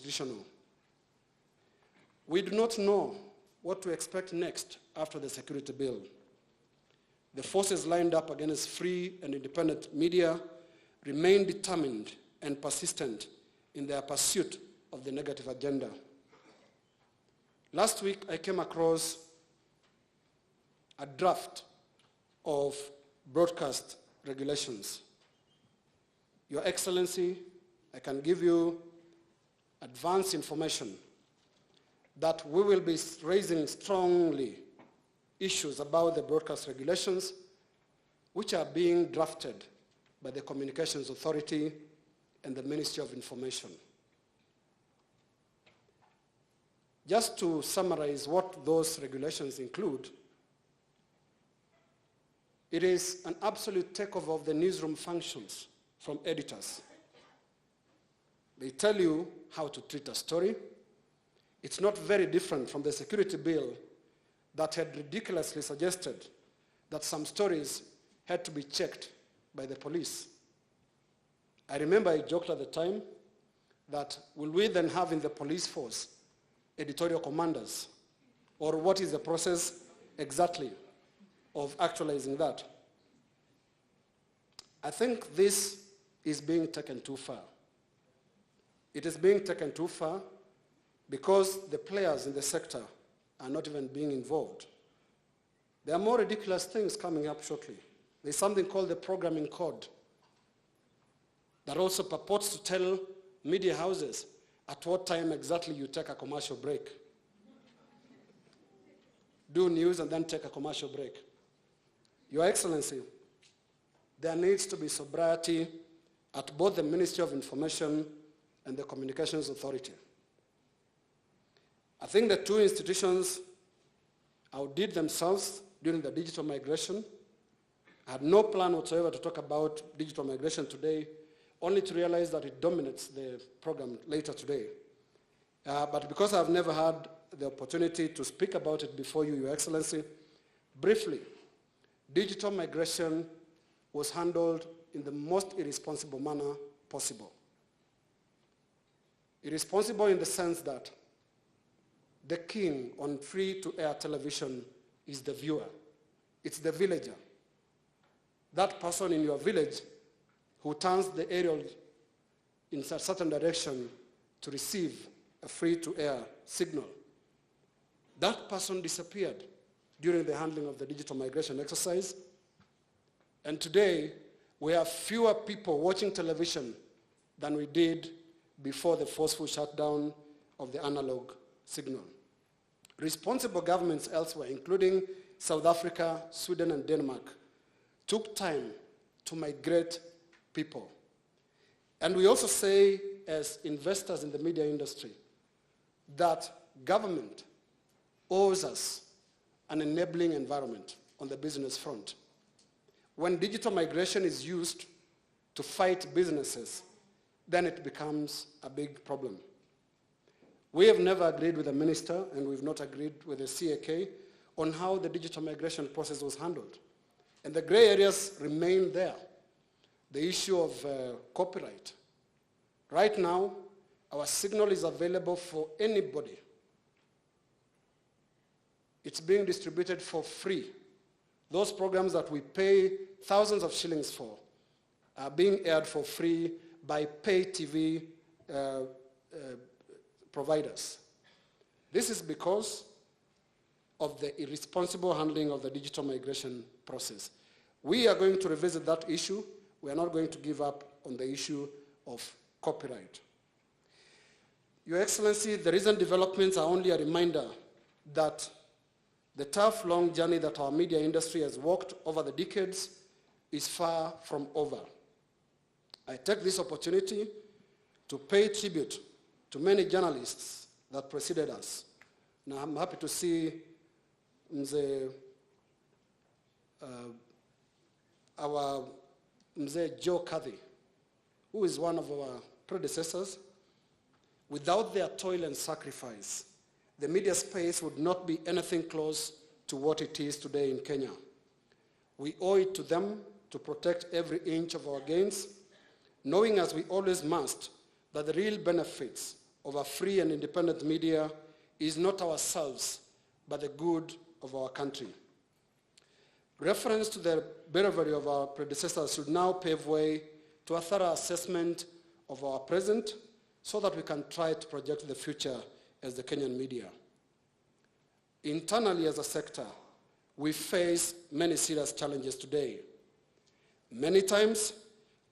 institutional. We do not know what to expect next after the security bill. The forces lined up against free and independent media remain determined and persistent in their pursuit of the negative agenda. Last week, I came across a draft of broadcast regulations. Your Excellency, I can give you advance information that we will be raising strongly issues about the broadcast regulations, which are being drafted by the Communications Authority and the Ministry of Information. Just to summarize what those regulations include, it is an absolute takeover of the newsroom functions from editors. They tell you how to treat a story. It's not very different from the security bill that had ridiculously suggested that some stories had to be checked by the police. I remember I joked at the time that will we then have in the police force editorial commanders? Or what is the process exactly of actualizing that? I think this is being taken too far. It is being taken too far because the players in the sector are not even being involved. There are more ridiculous things coming up shortly. There's something called the programming code that also purports to tell media houses at what time exactly you take a commercial break. Do news and then take a commercial break. Your Excellency, there needs to be sobriety at both the Ministry of Information and the Communications Authority. I think the two institutions outdid themselves during the digital migration. I had no plan whatsoever to talk about digital migration today, only to realize that it dominates the program later today. But because I've never had the opportunity to speak about it before you, Your Excellency, briefly, digital migration was handled in the most irresponsible manner possible. Irresponsible in the sense that the king on free-to-air television is the viewer. It's the villager. That person in your village who turns the aerial in a certain direction to receive a free-to-air signal. That person disappeared during the handling of the digital migration exercise. And today, we have fewer people watching television than we did before the forceful shutdown of the analog signal. Responsible governments elsewhere, including South Africa, Sweden, and Denmark, took time to migrate people. And we also say, as investors in the media industry, that government owes us an enabling environment on the business front. When digital migration is used to fight businesses, then it becomes a big problem. We have never agreed with the minister, and we've not agreed with the CAK on how the digital migration process was handled. And the gray areas remain there. The issue of copyright. Right now, our signal is available for anybody. It's being distributed for free. Those programs that we pay thousands of shillings for are being aired for free by pay TV providers. This is because of the irresponsible handling of the digital migration process. We are going to revisit that issue. We are not going to give up on the issue of copyright. Your Excellency, the recent developments are only a reminder that the tough, long journey that our media industry has walked over the decades is far from over. I take this opportunity to pay tribute to many journalists that preceded us. Now, I'm happy to see our Mzee Joe Kathy, who is one of our predecessors. Without their toil and sacrifice, the media space would not be anything close to what it is today in Kenya. We owe it to them to protect every inch of our gains, knowing as we always must that the real benefits of a free and independent media is not ourselves, but the good of our country. Reference to the bravery of our predecessors should now pave way to a thorough assessment of our present so that we can try to project the future as the Kenyan media. Internally as a sector, we face many serious challenges today. Many times,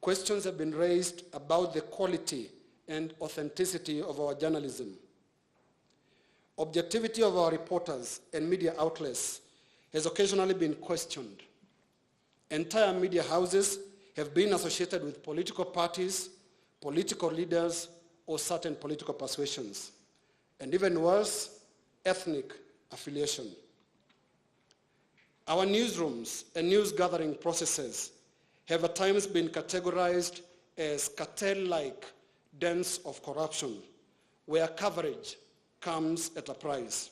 questions have been raised about the quality and authenticity of our journalism. Objectivity of our reporters and media outlets has occasionally been questioned. Entire media houses have been associated with political parties, political leaders, or certain political persuasions, and even worse, ethnic affiliation. Our newsrooms and news gathering processes have at times been categorized as cartel-like dens of corruption, where coverage comes at a price.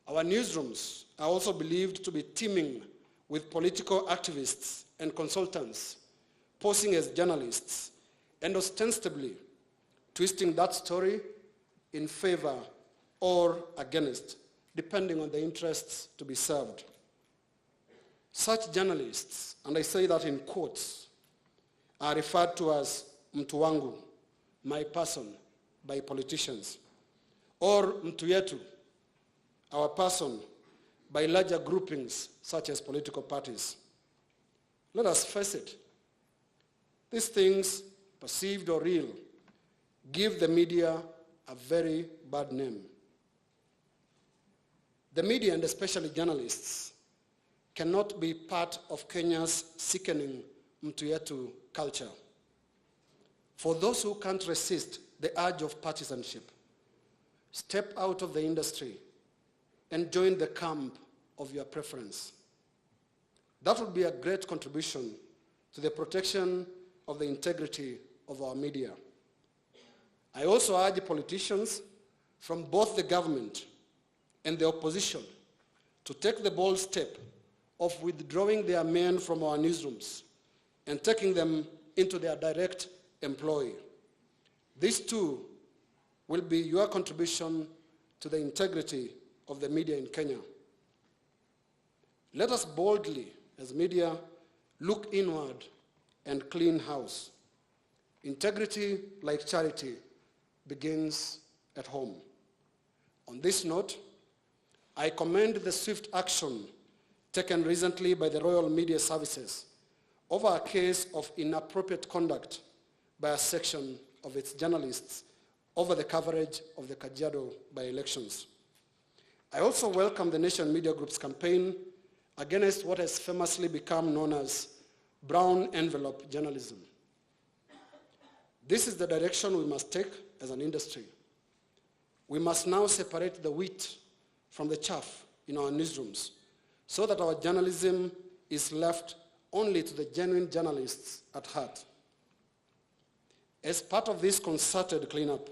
Our newsrooms are also believed to be teeming with political activists and consultants, posing as journalists, and ostensibly twisting that story in favor or against, depending on the interests to be served. Such journalists, and I say that in quotes, are referred to as mtu wangu, my person, by politicians, or mtu yetu, our person, by larger groupings such as political parties. Let us face it. These things, perceived or real, give the media a very bad name. The media, and especially journalists, cannot be part of Kenya's sickening mtu yetu culture. For those who can't resist the urge of partisanship, step out of the industry and join the camp of your preference. That would be a great contribution to the protection of the integrity of our media. I also urge politicians from both the government and the opposition to take the bold step of withdrawing their men from our newsrooms and taking them into their direct employ. This too will be your contribution to the integrity of the media in Kenya. Let us boldly, as media, look inward and clean house. Integrity, like charity, begins at home. On this note, I commend the swift action taken recently by the Royal Media Services over a case of inappropriate conduct by a section of its journalists over the coverage of the Kajiado by-elections. I also welcome the Nation Media Group's campaign against what has famously become known as brown envelope journalism. This is the direction we must take as an industry. We must now separate the wheat from the chaff in our newsrooms so that our journalism is left only to the genuine journalists at heart. As part of this concerted cleanup,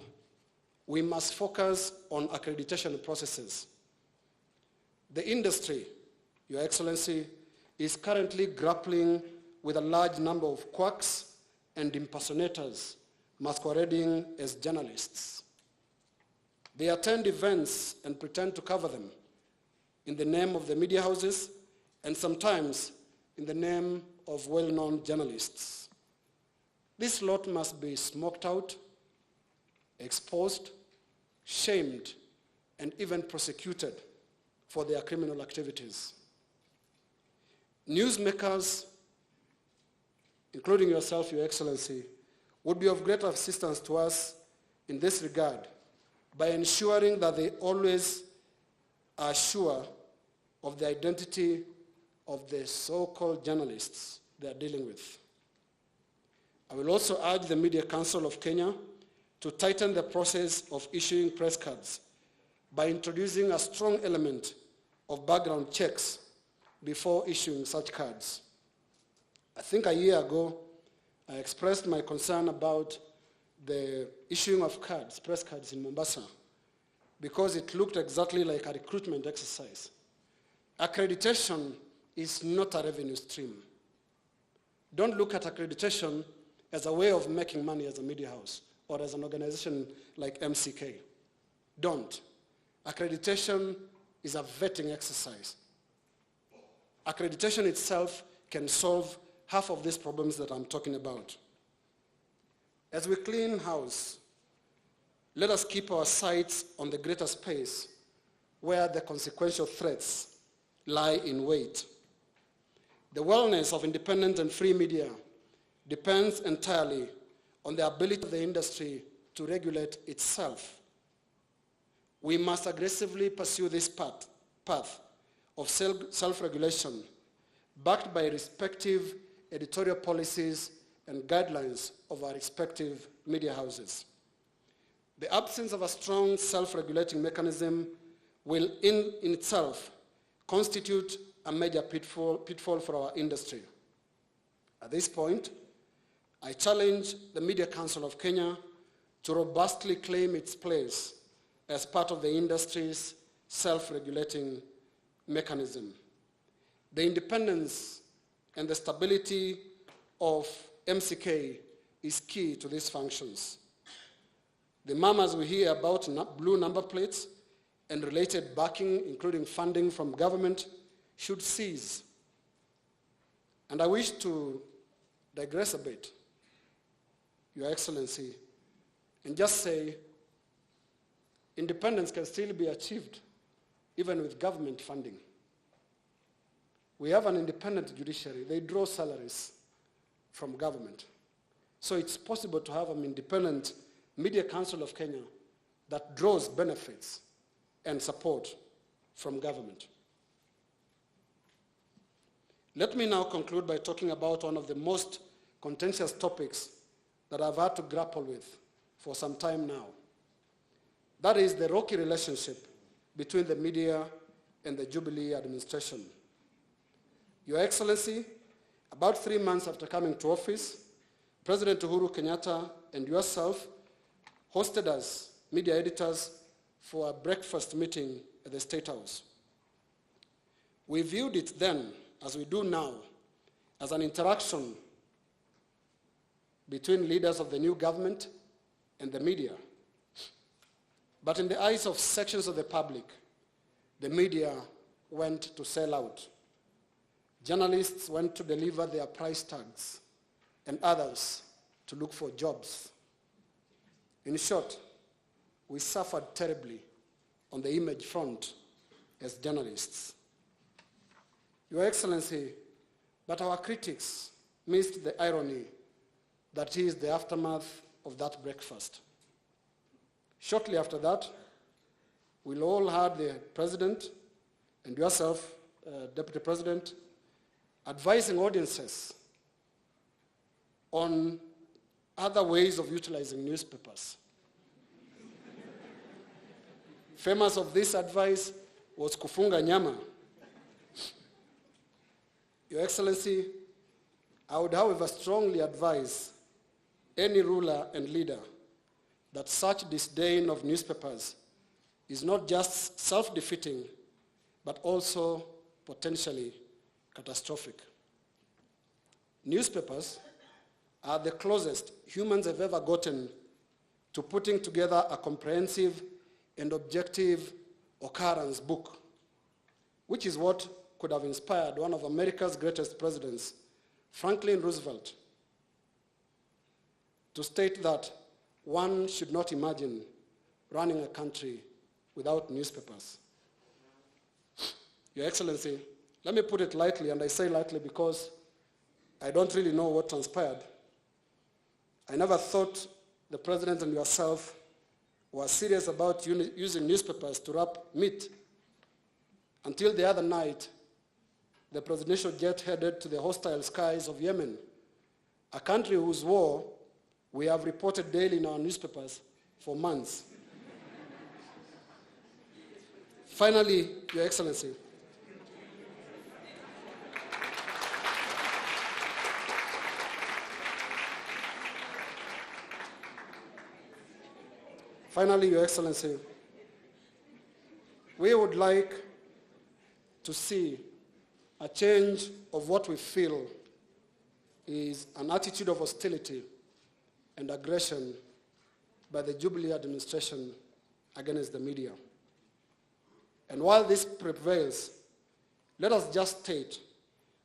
we must focus on accreditation processes. The industry, Your Excellency, is currently grappling with a large number of quacks and impersonators masquerading as journalists. They attend events and pretend to cover them in the name of the media houses and sometimes in the name of well-known journalists. This lot must be smoked out, exposed, shamed, and even prosecuted for their criminal activities. Newsmakers, including yourself, Your Excellency, would be of great assistance to us in this regard by ensuring that they always are sure of the identity of the so-called journalists they are dealing with. I will also urge the Media Council of Kenya to tighten the process of issuing press cards by introducing a strong element of background checks before issuing such cards. I think a year ago, I expressed my concern about the issuing of cards, press cards in Mombasa, because it looked exactly like a recruitment exercise. Accreditation is not a revenue stream. Don't look at accreditation as a way of making money as a media house or as an organization like MCK. Don't. Accreditation is a vetting exercise. Accreditation itself can solve half of these problems that I'm talking about. As we clean house, let us keep our sights on the greater space where the consequential threats lie in wait. The wellness of independent and free media depends entirely on the ability of the industry to regulate itself. We must aggressively pursue this path of self-regulation, backed by respective editorial policies and guidelines of our respective media houses. The absence of a strong self-regulating mechanism will in itself constitute a major pitfall for our industry. At this point, I challenge the Media Council of Kenya to robustly claim its place as part of the industry's self-regulating mechanism. The independence and the stability of MCK is key to these functions. The murmurs we hear about blue number plates and related backing, including funding from government, should cease. And I wish to digress a bit, Your Excellency, and just say independence can still be achieved even with government funding. We have an independent judiciary. They draw salaries from government. So it's possible to have an independent Media Council of Kenya that draws benefits and support from government. Let me now conclude by talking about one of the most contentious topics that I've had to grapple with for some time now. That is the rocky relationship between the media and the Jubilee administration. Your Excellency, about 3 months after coming to office, President Uhuru Kenyatta and yourself hosted us, media editors, for a breakfast meeting at the State House. We viewed it then, as we do now, as an interaction between leaders of the new government and the media. But in the eyes of sections of the public, the media went to sell out. Journalists went to deliver their price tags, and others to look for jobs. In short, we suffered terribly on the image front as journalists. Your Excellency, but our critics missed the irony that is the aftermath of that breakfast. Shortly after that, we all heard the President and yourself, Deputy President, advising audiences on other ways of utilizing newspapers. Famous of this advice was kufunga nyama. Your Excellency, I would, however, strongly advise any ruler and leader that such disdain of newspapers is not just self-defeating, but also potentially catastrophic. Newspapers are the closest humans have ever gotten to putting together a comprehensive and objective occurrence book, which is what could have inspired one of America's greatest presidents, Franklin Roosevelt, to state that one should not imagine running a country without newspapers. Your Excellency, let me put it lightly, and I say lightly because I don't really know what transpired. I never thought the President and yourself were serious about using newspapers to wrap meat until the other night the presidential jet headed to the hostile skies of Yemen, a country whose war we have reported daily in our newspapers for months. Finally, Your Excellency, we would like to see a change of what we feel is an attitude of hostility and aggression by the Jubilee administration against the media. And while this prevails, let us just state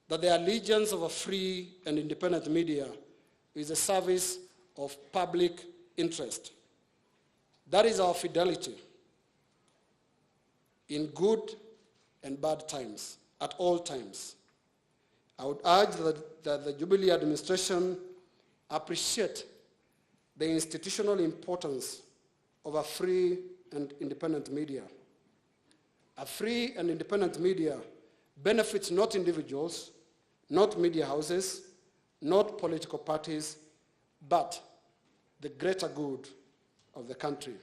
that the allegiance of a free and independent media is a service of public interest. That is our fidelity in good and bad times, at all times. I would urge that the Jubilee administration appreciate the institutional importance of a free and independent media. A free and independent media benefits not individuals, not media houses, not political parties, but the greater good of the country.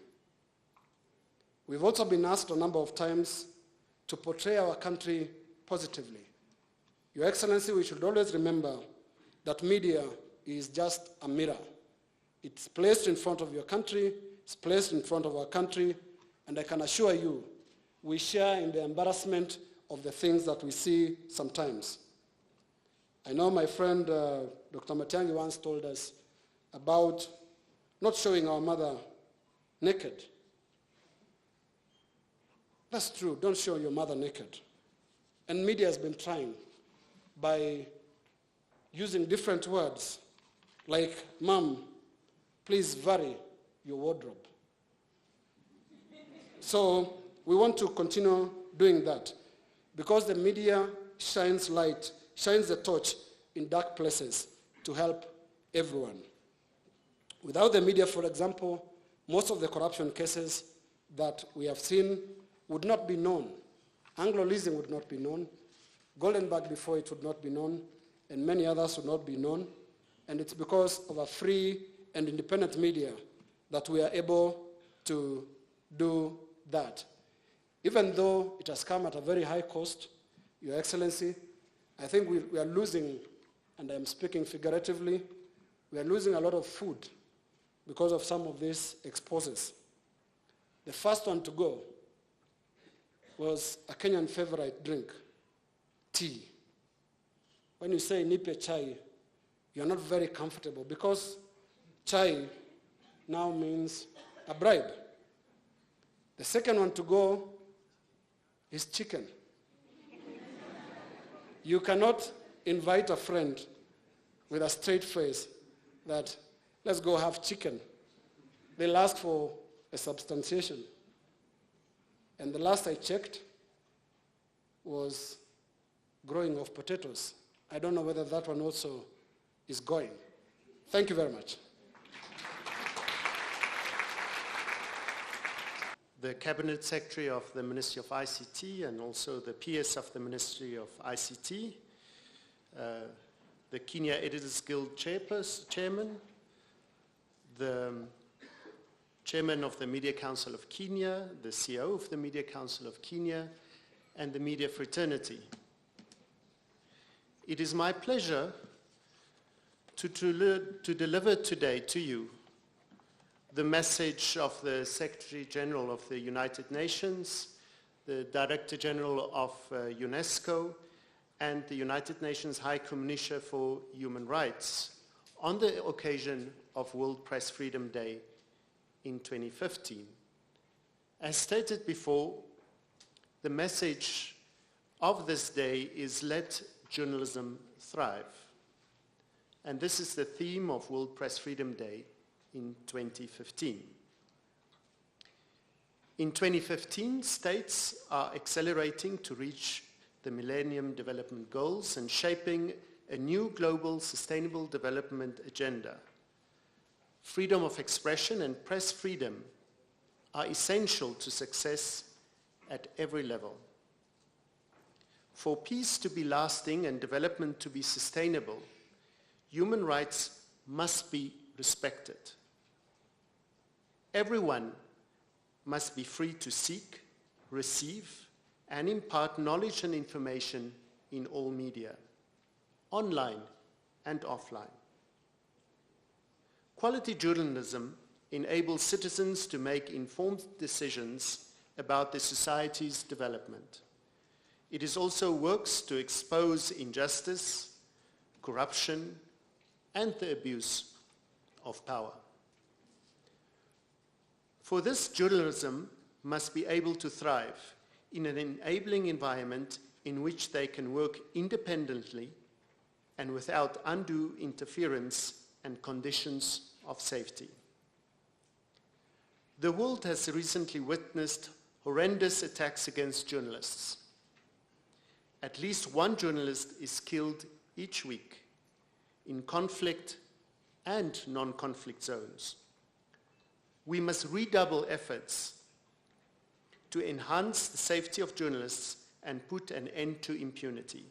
We've also been asked a number of times to portray our country positively. Your Excellency, we should always remember that media is just a mirror. It's placed in front of your country, it's placed in front of our country, and I can assure you, we share in the embarrassment of the things that we see sometimes. I know my friend Dr. Matiang'i once told us about not showing our mother naked. That's true, don't show your mother naked. And media has been trying by using different words like, "Mom, please vary your wardrobe." So we want to continue doing that because the media shines the torch in dark places to help everyone. Without the media, for example, most of the corruption cases that we have seen would not be known. Anglo-leasing would not be known. Goldenberg before it would not be known, and many others would not be known. And it's because of a free and independent media that we are able to do that. Even though it has come at a very high cost, Your Excellency, I think we are losing, and I'm speaking figuratively, we are losing a lot of food because of some of these exposes. The first one to go was a Kenyan favorite drink, tea. When you say nipe chai, you're not very comfortable because chai now means a bribe. The second one to go is chicken. You cannot invite a friend with a straight face that, let's go have chicken. They'll ask for a substantiation. And the last I checked was growing of potatoes. I don't know whether that one also is going. Thank you very much. The Cabinet Secretary of the Ministry of ICT and also the PS of the Ministry of ICT, the Kenya Editors Guild Chairman, the Chairman of the Media Council of Kenya, the CEO of the Media Council of Kenya, and the media fraternity. It is my pleasure to deliver today to you the message of the Secretary General of the United Nations, the Director General of UNESCO, and the United Nations High Commissioner for Human Rights on the occasion of World Press Freedom Day in 2015. As stated before, the message of this day is "Let journalism thrive." And this is the theme of World Press Freedom Day in 2015. In 2015, states are accelerating to reach the Millennium Development Goals and shaping a new global sustainable development agenda. Freedom of expression and press freedom are essential to success at every level. For peace to be lasting and development to be sustainable, human rights must be respected. Everyone must be free to seek, receive, and impart knowledge and information in all media, online and offline. Quality journalism enables citizens to make informed decisions about the society's development. It is also works to expose injustice, corruption, and the abuse of power. For this, journalism must be able to thrive in an enabling environment in which they can work independently and without undue interference and conditions of safety. The world has recently witnessed horrendous attacks against journalists. At least one journalist is killed each week in conflict and non-conflict zones. We must redouble efforts to enhance the safety of journalists and put an end to impunity.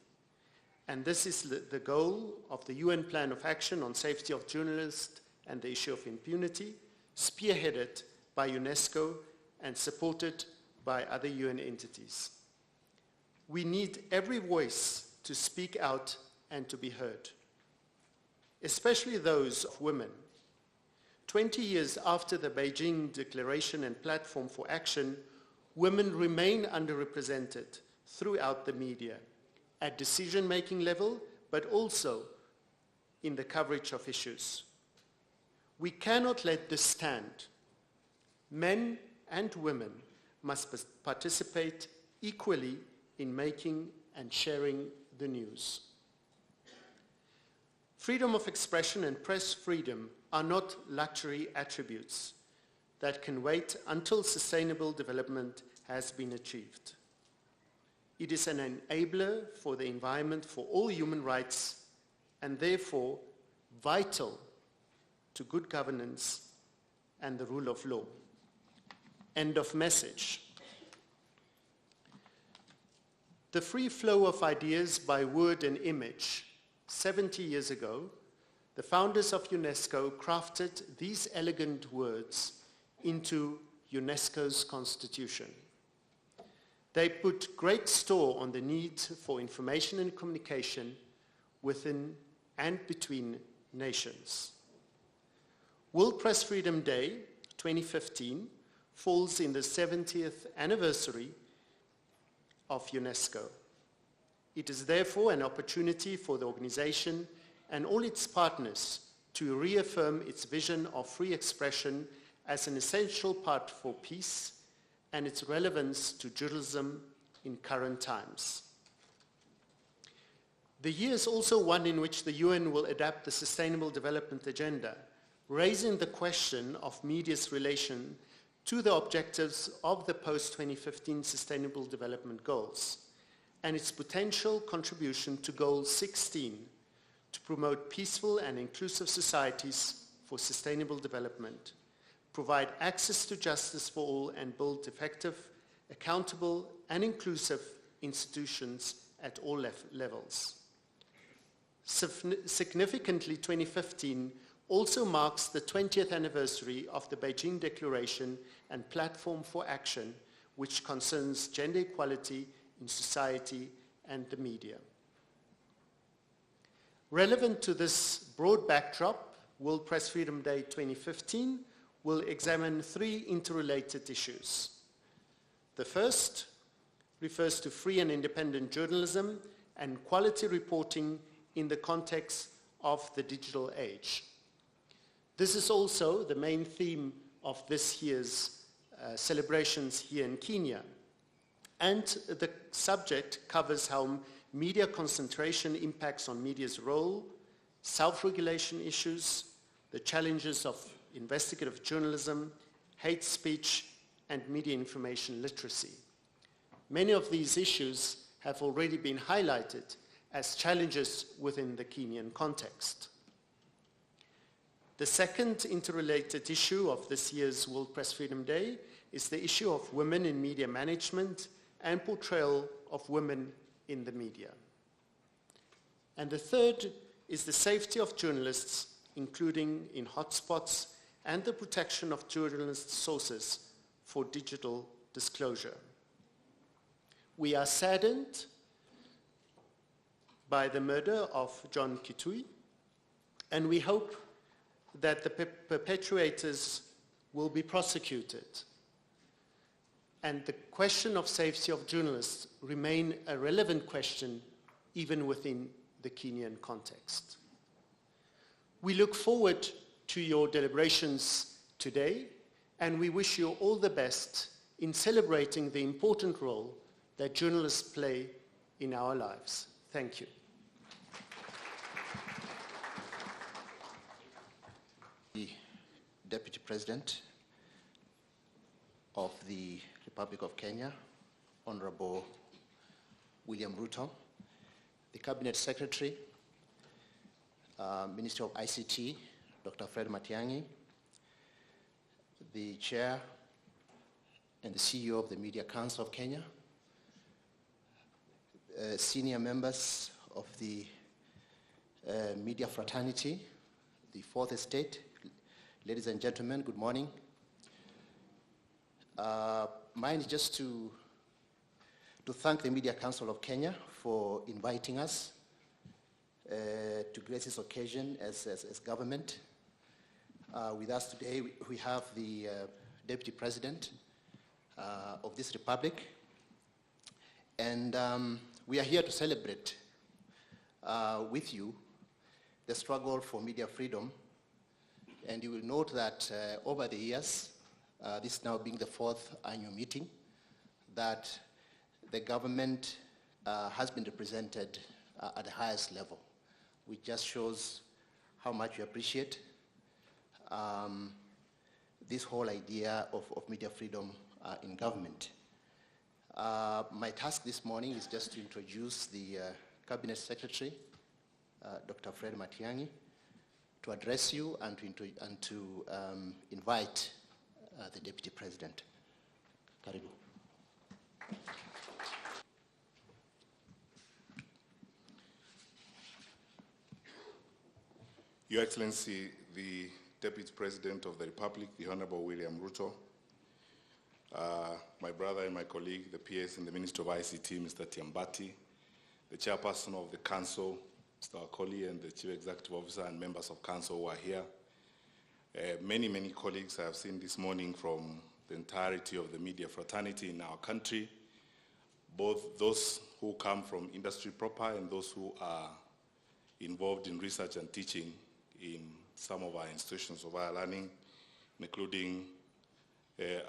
And this is the goal of the UN Plan of Action on Safety of Journalists and the issue of impunity, spearheaded by UNESCO and supported by other UN entities. We need every voice to speak out and to be heard, especially those of women. 20 years after the Beijing Declaration and Platform for Action, women remain underrepresented throughout the media, at decision-making level, but also in the coverage of issues. We cannot let this stand. Men and women must participate equally in making and sharing the news. Freedom of expression and press freedom are not luxury attributes that can wait until sustainable development has been achieved. It is an enabler for the environment for all human rights and therefore vital to good governance and the rule of law. End of message. The free flow of ideas by word and image. 70 years ago, the founders of UNESCO crafted these elegant words into UNESCO's constitution. They put great store on the need for information and communication within and between nations. World Press Freedom Day 2015 falls in the 70th anniversary of UNESCO. It is therefore an opportunity for the organization and all its partners to reaffirm its vision of free expression as an essential part for peace and its relevance to journalism in current times. The year is also one in which the UN will adapt the Sustainable Development Agenda, raising the question of media's relation to the objectives of the post-2015 Sustainable Development Goals and its potential contribution to Goal 16 to promote peaceful and inclusive societies for sustainable development, provide access to justice for all, and build effective, accountable, and inclusive institutions at all levels. Significantly, 2015 also marks the 20th anniversary of the Beijing Declaration and Platform for Action, which concerns gender equality in society and the media. Relevant to this broad backdrop, World Press Freedom Day 2015 will examine three interrelated issues. The first refers to free and independent journalism and quality reporting in the context of the digital age. This is also the main theme of this year's celebrations here in Kenya. And the subject covers how media concentration impacts on media's role, self-regulation issues, the challenges of investigative journalism, hate speech, and media information literacy. Many of these issues have already been highlighted as challenges within the Kenyan context. The second interrelated issue of this year's World Press Freedom Day is the issue of women in media management and portrayal of women in the media. And the third is the safety of journalists, including in hotspots, and the protection of journalist sources for digital disclosure. We are saddened by the murder of John Kitui, and we hope that the perpetrators will be prosecuted. And the question of safety of journalists remain a relevant question even within the Kenyan context. We look forward to your deliberations today and we wish you all the best in celebrating the important role that journalists play in our lives. Thank you. The Deputy President of the Republic of Kenya, Honorable William Ruto, the Cabinet Secretary, Minister of ICT, Dr. Fred Matiang'i, the Chair and the CEO of the Media Council of Kenya, senior members of the media fraternity, the Fourth Estate, ladies and gentlemen, good morning. Mine is just to thank the Media Council of Kenya for inviting us to grace this occasion as government. With us today, we have the Deputy President of this Republic, and we are here to celebrate with you the struggle for media freedom. And you will note that over the years, this now being the fourth annual meeting, that the government has been represented at the highest level, which just shows how much we appreciate this whole idea of media freedom in government. My task this morning is just to introduce the Cabinet Secretary, Dr. Fred Matiang'i, to address you and to invite the Deputy President. Karibu. Your Excellency, the Deputy President of the Republic, the Honorable William Ruto, my brother and my colleague, the PS and the Minister of ICT, Mr. Tiambati, the Chairperson of the Council, Mr. Akoli, and the Chief Executive Officer and members of Council who are here. Many colleagues I have seen this morning from the entirety of the media fraternity in our country, both those who come from industry proper and those who are involved in research and teaching in some of our institutions of higher learning, including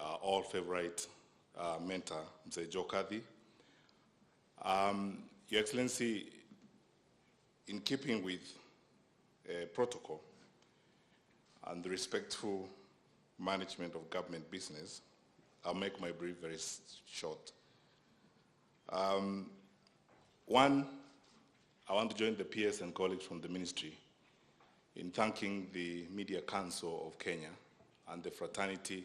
our all-favorite mentor, Mr. Joe Kadhi. Your Excellency, in keeping with protocol and the respectful management of government business, I'll make my brief very short. One, I want to join the PS and colleagues from the ministry in thanking the Media Council of Kenya and the fraternity